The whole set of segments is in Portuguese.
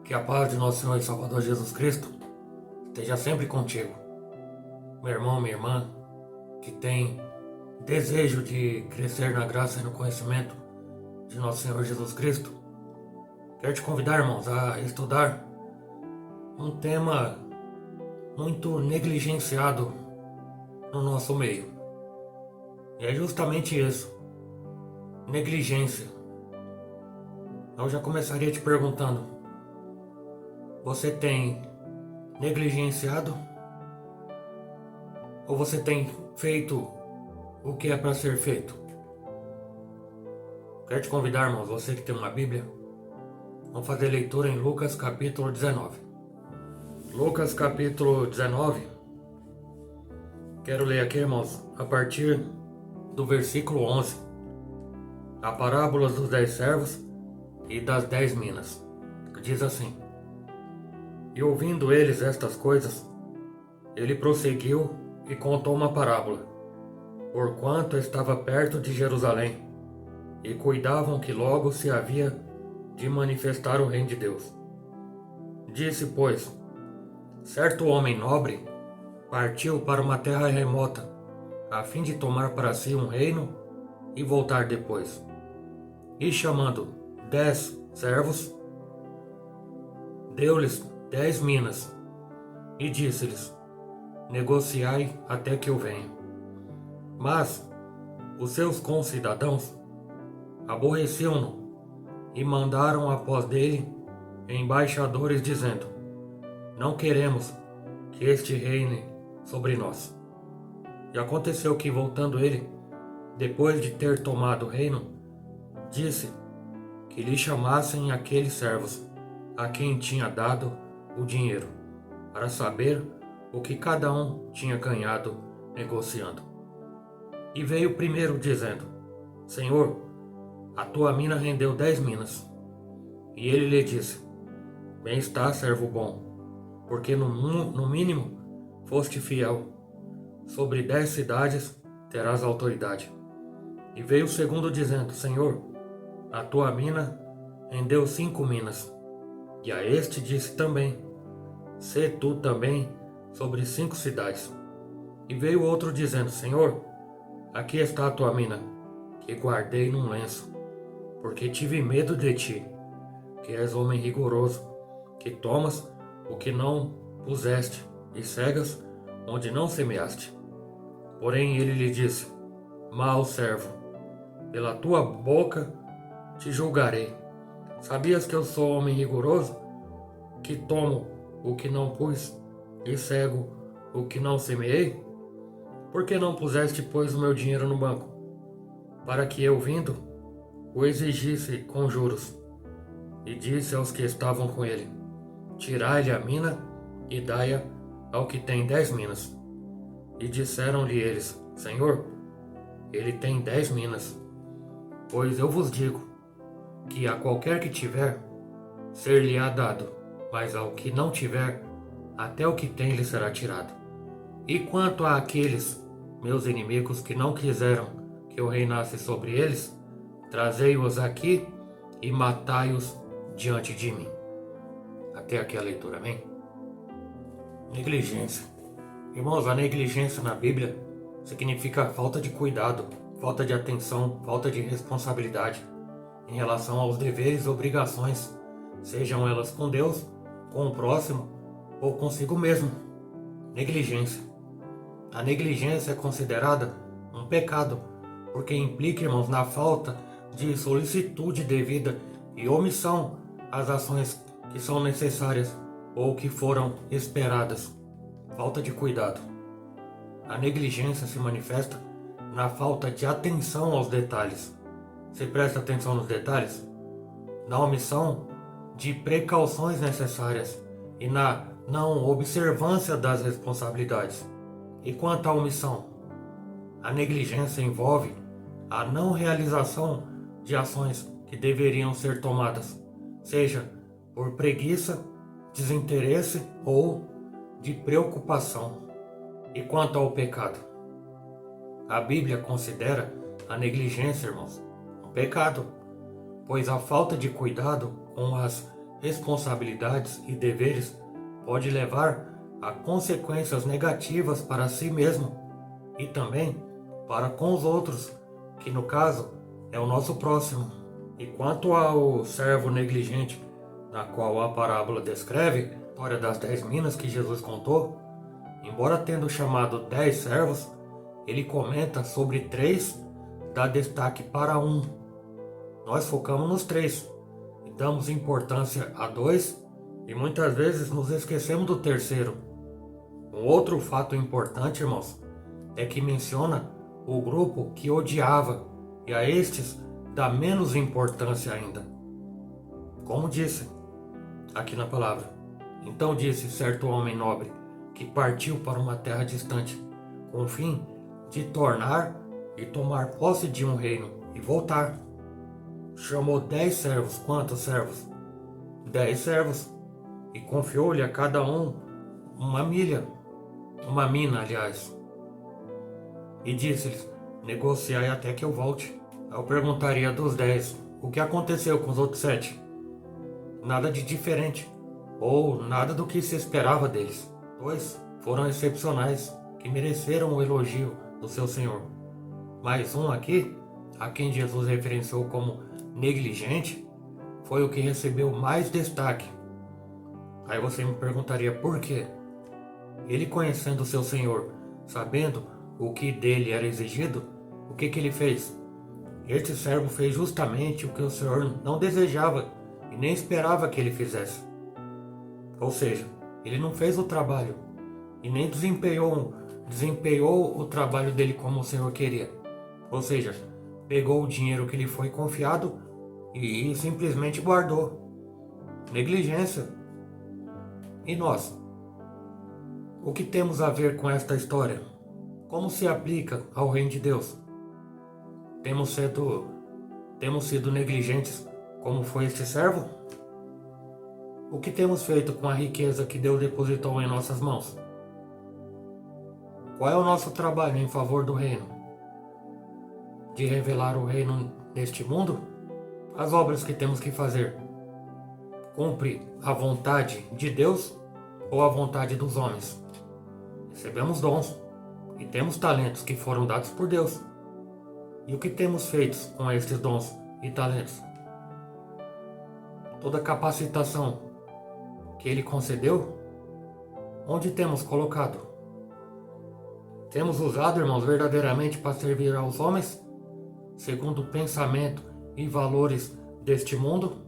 Que a paz de nosso Senhor e Salvador Jesus Cristo esteja sempre contigo. Meu irmão, minha irmã, que tem desejo de crescer na graça e no conhecimento de nosso Senhor Jesus Cristo, quero te convidar, irmãos, a estudar um tema muito negligenciado no nosso meio. E é justamente isso, negligência. Eu já começaria te perguntando: você tem negligenciado? Ou você tem feito o que é para ser feito? Quero te convidar, irmãos, você que tem uma Bíblia, vamos fazer leitura em Lucas capítulo 19. Lucas capítulo 19, quero ler aqui, irmãos, a partir do versículo 11. A parábola dos 10 servos e das 10 minas. Diz assim: E ouvindo eles estas coisas, ele prosseguiu e contou uma parábola, porquanto estava perto de Jerusalém, e cuidavam que logo se havia de manifestar o reino de Deus. Disse, pois, certo homem nobre partiu para uma terra remota, a fim de tomar para si um reino e voltar depois. E chamando 10 servos, deu-lhes 10 minas, e disse-lhes: negociai até que eu venha. Mas os seus concidadãos aborreciam-no e mandaram após dele embaixadores, dizendo: não queremos que este reine sobre nós. E aconteceu que, voltando ele, depois de ter tomado o reino, disse que lhe chamassem aqueles servos a quem tinha dado o dinheiro, para saber o que cada um tinha ganhado negociando. E veio o primeiro, dizendo: Senhor, a tua mina rendeu 10 minas. E ele lhe disse: bem está, servo bom, porque no mínimo foste fiel. Sobre 10 cidades terás autoridade. E veio o segundo, dizendo: Senhor, a tua mina rendeu 5 minas. E a este disse também: sê tu também sobre 5 cidades. E veio outro, dizendo: Senhor, aqui está a tua mina, que guardei num lenço, porque tive medo de ti, que és homem rigoroso, que tomas o que não puseste, e cegas onde não semeaste. Porém ele lhe disse: mau servo, pela tua boca te julgarei. Sabias que eu sou homem rigoroso, que tomo o que não pus, e cego o que não semeei? Por que não puseste, pois, o meu dinheiro no banco, para que eu, vindo, o exigisse com juros? E disse aos que estavam com ele: tirai-lhe a mina e dai-a ao que tem 10 minas. E disseram-lhe eles: Senhor, ele tem 10 minas. Pois eu vos digo que a qualquer que tiver, ser-lhe-á dado, mas ao que não tiver, até o que tem lhe será tirado. E quanto àqueles meus inimigos que não quiseram que eu reinasse sobre eles, trazei-os aqui e matai-os diante de mim. Até aqui a leitura, amém? Negligência. Irmãos, a negligência na Bíblia significa falta de cuidado, falta de atenção, falta de responsabilidade em relação aos deveres e obrigações, sejam elas com Deus, com o próximo ou consigo mesmo. Negligência. A negligência é considerada um pecado, porque implica, irmãos, na falta de solicitude devida e omissão às ações que são necessárias ou que foram esperadas. Falta de cuidado. A negligência se manifesta na falta de atenção aos detalhes. Você presta atenção nos detalhes? Na omissão de precauções necessárias e na não observância das responsabilidades. E quanto à omissão? A negligência envolve a não realização de ações que deveriam ser tomadas, seja por preguiça, desinteresse ou de preocupação. E quanto ao pecado? A Bíblia considera a negligência, irmãos, um pecado, pois a falta de cuidado com as responsabilidades e deveres pode levar a consequências negativas para si mesmo e também para com os outros, que no caso é o nosso próximo. E quanto ao servo negligente, na qual a parábola descreve, a história das 10 minas que Jesus contou, embora tendo chamado 10 servos, ele comenta sobre 3, dá destaque para um. Nós focamos nos 3 e damos importância a 2 e muitas vezes nos esquecemos do terceiro. Um outro fato importante, irmãos, é que menciona o grupo que odiava e a estes dá menos importância ainda. Como disse aqui na palavra, então disse certo homem nobre que partiu para uma terra distante, com o fim de tornar e tomar posse de um reino e voltar. Chamou 10 servos. Quantos servos? 10 servos. E confiou-lhe a cada um uma mina, aliás. E disse-lhes: negociai até que eu volte. Eu perguntaria dos 10, o que aconteceu com os outros 7? Nada de diferente, ou nada do que se esperava deles. 2 foram excepcionais, que mereceram o elogio do seu Senhor. Mas um aqui, a quem Jesus referenciou como negligente, foi o que recebeu mais destaque. Aí você me perguntaria por quê? Ele, conhecendo o seu Senhor, sabendo o que dele era exigido, o que ele fez? Este servo fez justamente o que o Senhor não desejava e nem esperava que ele fizesse. Ou seja, ele não fez o trabalho e nem desempenhou o trabalho dele como o Senhor queria. Ou seja, pegou o dinheiro que lhe foi confiado e simplesmente guardou. Negligência. E nós? O que temos a ver com esta história? Como se aplica ao reino de Deus? Temos sido negligentes como foi este servo? O que temos feito com a riqueza que Deus depositou em nossas mãos? Qual é o nosso trabalho em favor do reino? De revelar o reino neste mundo? As obras que temos que fazer cumpre a vontade de Deus ou a vontade dos homens? Recebemos dons e temos talentos que foram dados por Deus. E o que temos feito com estes dons e talentos? Toda capacitação que Ele concedeu, onde temos colocado? Temos usado, irmãos, verdadeiramente para servir aos homens, segundo o pensamento e valores deste mundo?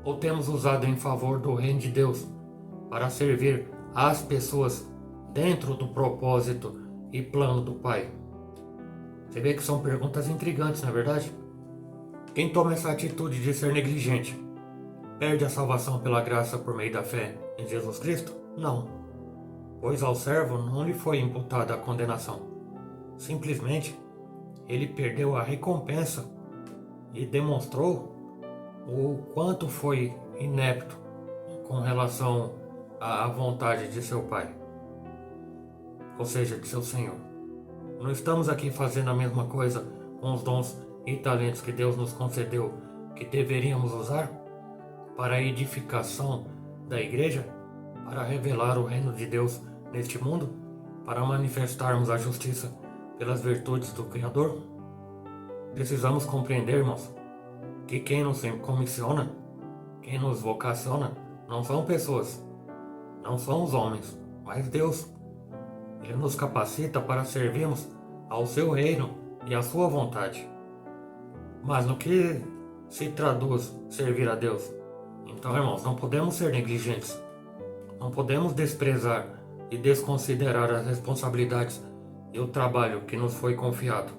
Ou temos usado em favor do reino de Deus, para servir às pessoas dentro do propósito e plano do Pai? Você vê que são perguntas intrigantes, não é verdade? Quem toma essa atitude de ser negligente, perde a salvação pela graça por meio da fé em Jesus Cristo? Não, pois ao servo não lhe foi imputada a condenação. Simplesmente, ele perdeu a recompensa e demonstrou o quanto foi inepto com relação à vontade de seu Pai, ou seja, de seu Senhor. Não estamos aqui fazendo a mesma coisa com os dons e talentos que Deus nos concedeu, que deveríamos usar para a edificação da igreja, para revelar o reino de Deus neste mundo, para manifestarmos a justiça pelas virtudes do Criador? Precisamos compreender, irmãos, que quem nos comissiona, quem nos vocaciona, não são pessoas, não são os homens, mas Deus. Ele nos capacita para servirmos ao seu reino e à sua vontade. Mas no que se traduz servir a Deus? Então, irmãos, não podemos ser negligentes. Não podemos desprezar e desconsiderar as responsabilidades e o trabalho que nos foi confiado.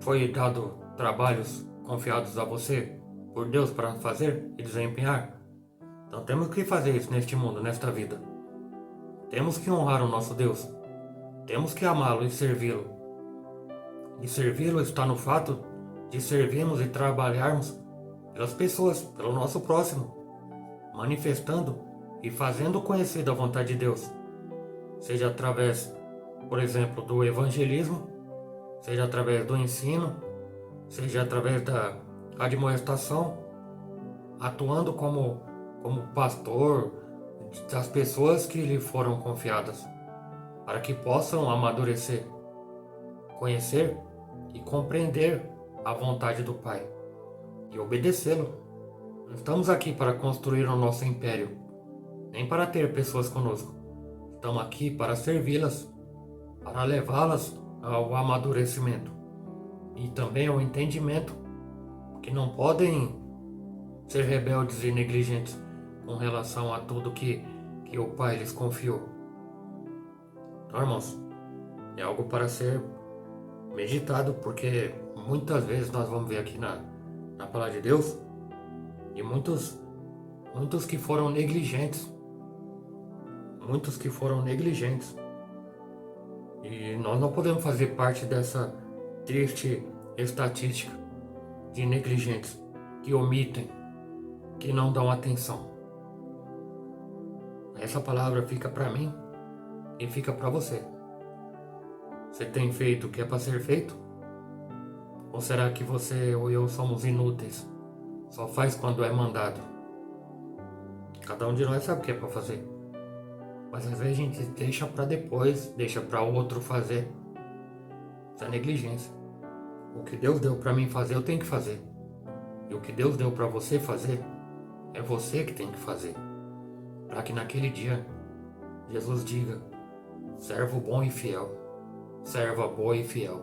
Foi dado trabalhos confiados a você por Deus para fazer e desempenhar? Então temos que fazer isso neste mundo, nesta vida. Temos que honrar o nosso Deus. Temos que amá-lo e servi-lo. E servi-lo está no fato de servirmos e trabalharmos pelas pessoas, pelo nosso próximo, manifestando e fazendo conhecida a vontade de Deus. Seja através, por exemplo, do evangelismo, seja através do ensino, seja através da admoestação, atuando como pastor das pessoas que lhe foram confiadas, para que possam amadurecer, conhecer e compreender a vontade do Pai e obedecê-lo. Não estamos aqui para construir o nosso império, nem para ter pessoas conosco. Estamos aqui para servi-las, para levá-las ao amadurecimento e também ao entendimento que não podem ser rebeldes e negligentes com relação a tudo que o Pai lhes confiou. Então, irmãos, é algo para ser meditado, porque muitas vezes nós vamos ver aqui na palavra de Deus e muitos que foram negligentes, e nós não podemos fazer parte dessa triste estatística de negligentes que omitem, que não dão atenção. Essa palavra fica para mim e fica para você. Você tem feito o que é para ser feito? Ou será que você ou eu somos inúteis? Só faz quando é mandado. Cada um de nós sabe o que é para fazer. Mas às vezes a gente deixa para depois, deixa para outro fazer. Isso é negligência. O que Deus deu para mim fazer, eu tenho que fazer. E o que Deus deu para você fazer, é você que tem que fazer. Para que naquele dia Jesus diga: servo bom e fiel, serva boa e fiel,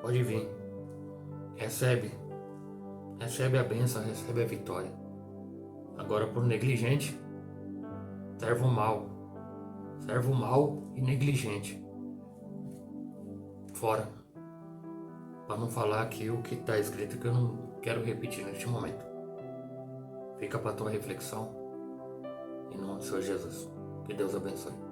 pode vir, recebe a bênção, recebe a vitória. Agora, por negligente, servo mau e negligente, fora. Para não falar aqui o que está escrito, que eu não quero repetir neste momento. Fica para a tua reflexão. Em nome do Senhor Jesus. Que Deus abençoe.